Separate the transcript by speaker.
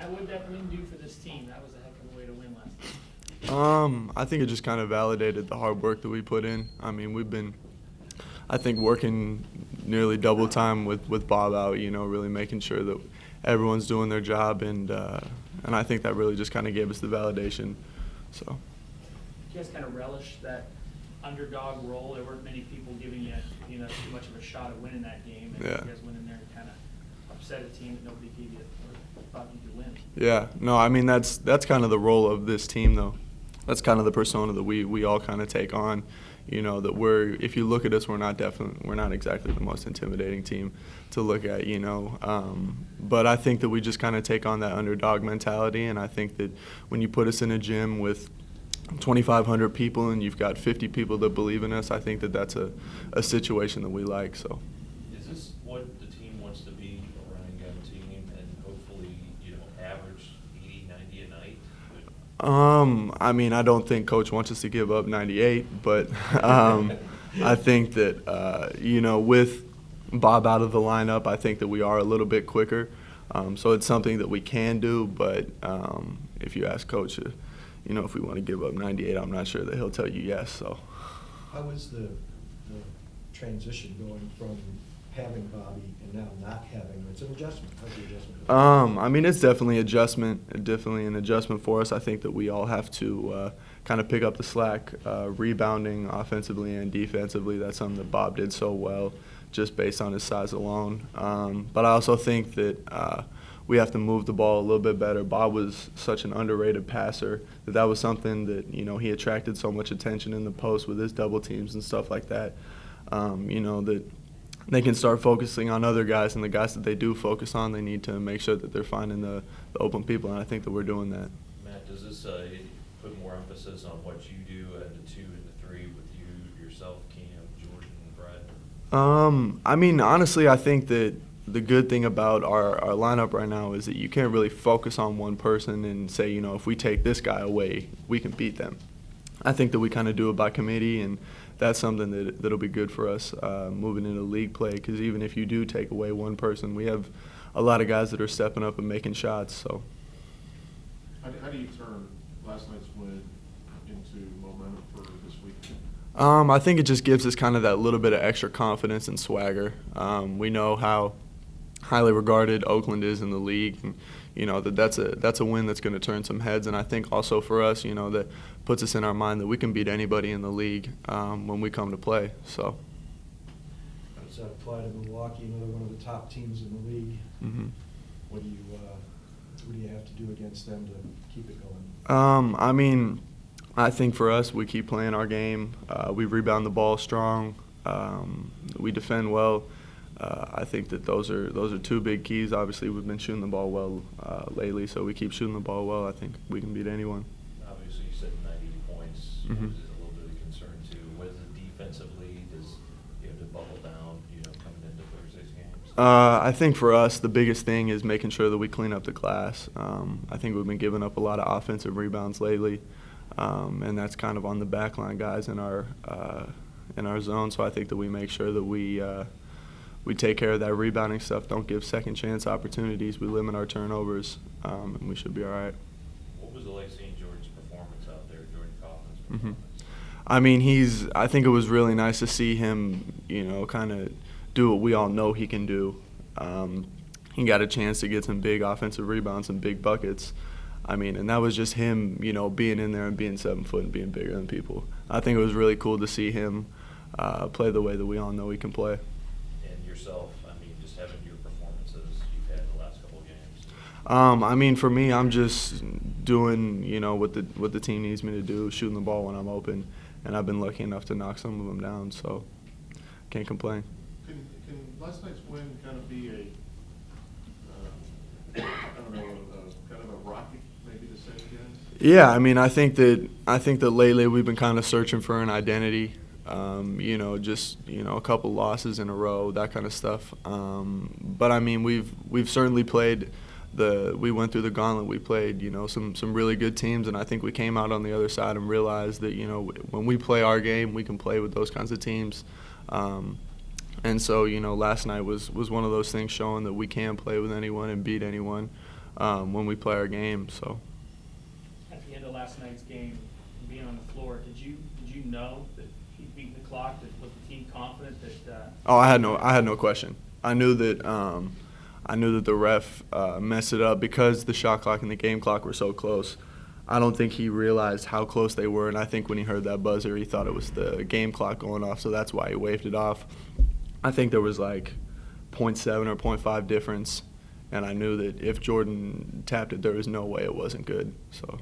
Speaker 1: Matt, what did that win do for this team? That was a heck of a way to win last time.
Speaker 2: I think it just kind of validated the hard work that we put in. I mean, we've been, I think, working nearly double time with Bob out, really making sure that everyone's doing their job, and I think that really just kind of gave us the validation. So.
Speaker 1: You guys kind of relish that underdog role. There weren't many people giving you, too much of a shot at winning that game, and
Speaker 2: Yeah.
Speaker 1: you guys went in there and kind of upset a team that nobody gave you or thought you could win.
Speaker 2: Yeah, no, I mean that's kind of the role of this team, though. That's kind of the persona that we all kind of take on. That if you look at us, we're not exactly the most intimidating team to look at. But I think that we just kind of take on that underdog mentality, and I think that when you put us in a gym with 2,500 people and you've got 50 people that believe in us, I think that that's a situation that we like. So.
Speaker 3: Is this what the team wants to be, a running gun team, and hopefully, average 80, 90 a night?
Speaker 2: I mean, I don't think Coach wants us to give up 98, but I think that, with Bob out of the lineup, I think that we are a little bit quicker. So it's something that we can do, but if you ask Coach, if we want to give up 98, I'm not sure that he'll tell you yes. So.
Speaker 4: How is the transition going from having Bobby and now not having him? It's an adjustment. How's the adjustment?
Speaker 2: I mean, it's definitely an adjustment for us. I think that we all have to kind of pick up the slack, rebounding offensively and defensively. That's something that Bob did so well just based on his size alone. But I also think that we have to move the ball a little bit better. Bob was such an underrated passer that was something that, he attracted so much attention in the post with his double teams and stuff like that, that they can start focusing on other guys, and the guys that they do focus on, they need to make sure that they're finding the open people, and I think that we're doing that.
Speaker 3: Matt, does this put more emphasis on what you do at the 2 and the 3 with you, yourself, Cam, Jordan, and Brett?
Speaker 2: I mean, honestly, I think that the good thing about our lineup right now is that you can't really focus on one person and say, if we take this guy away, we can beat them. I think that we kind of do it by committee, and that's something that'll be good for us moving into league play, because even if you do take away one person, we have a lot of guys that are stepping up and making shots. So.
Speaker 5: How do you turn last night's win into momentum for this weekend?
Speaker 2: I think it just gives us kind of that little bit of extra confidence and swagger. We know how highly regarded Oakland is in the league, and that's a win that's going to turn some heads. And I think also for us, that puts us in our mind that we can beat anybody in the league when we come to play. So.
Speaker 4: How does that apply to Milwaukee, another one of the top teams in the league?
Speaker 2: Mm-hmm.
Speaker 4: What do you have to do against them to keep it going?
Speaker 2: I mean, I think for us, we keep playing our game. We rebound the ball strong. We defend well. I think that those are two big keys. Obviously, we've been shooting the ball well lately, so we keep shooting the ball well. I think we can beat anyone.
Speaker 3: Obviously, you said 90 points.
Speaker 2: Mm-hmm.
Speaker 3: Is a little bit of concern too. What is it defensively? Does you have to bubble down? Coming into Thursday's games.
Speaker 2: I think for us, the biggest thing is making sure that we clean up the glass. I think we've been giving up a lot of offensive rebounds lately, and that's kind of on the backline guys in our zone. So I think that we make sure that we take care of that rebounding stuff, don't give second chance opportunities, we limit our turnovers, and we should be all right.
Speaker 3: What was it like seeing Jordan's performance out there, Jordan Kaufman's
Speaker 2: Mm-hmm.
Speaker 3: performance?
Speaker 2: I mean, I think it was really nice to see him, kind of do what we all know he can do. He got a chance to get some big offensive rebounds and big buckets. I mean, and that was just him, being in there and being 7 foot and being bigger than people. I think it was really cool to see him play the way that we all know he can play.
Speaker 3: And yourself, I mean, just having your performances you've had the last couple of games.
Speaker 2: I mean, for me, I'm just doing, what the team needs me to do, shooting the ball when I'm open, and I've been lucky enough to knock some of them down, so can't complain.
Speaker 5: Can last night's win kind of be kind of a rocket, maybe to say again?
Speaker 2: Yeah, I mean, I think that lately we've been kind of searching for an identity. Just a couple losses in a row, that kind of stuff. But I mean, we've certainly played we went through the gauntlet. We played, some really good teams, and I think we came out on the other side and realized that, when we play our game, we can play with those kinds of teams. And so, last night was one of those things showing that we can play with anyone and beat anyone. when we play our game. So.
Speaker 1: At the end of last night's game, being on the floor, did you know that he beat the clock? Was the team confident that?
Speaker 2: Oh, I had no question. I knew that the ref messed it up because the shot clock and the game clock were so close. I don't think he realized how close they were, and I think when he heard that buzzer, he thought it was the game clock going off, so that's why he waved it off. I think there was like 0.7 or 0.5 difference, and I knew that if Jordan tapped it, there was no way it wasn't good. So.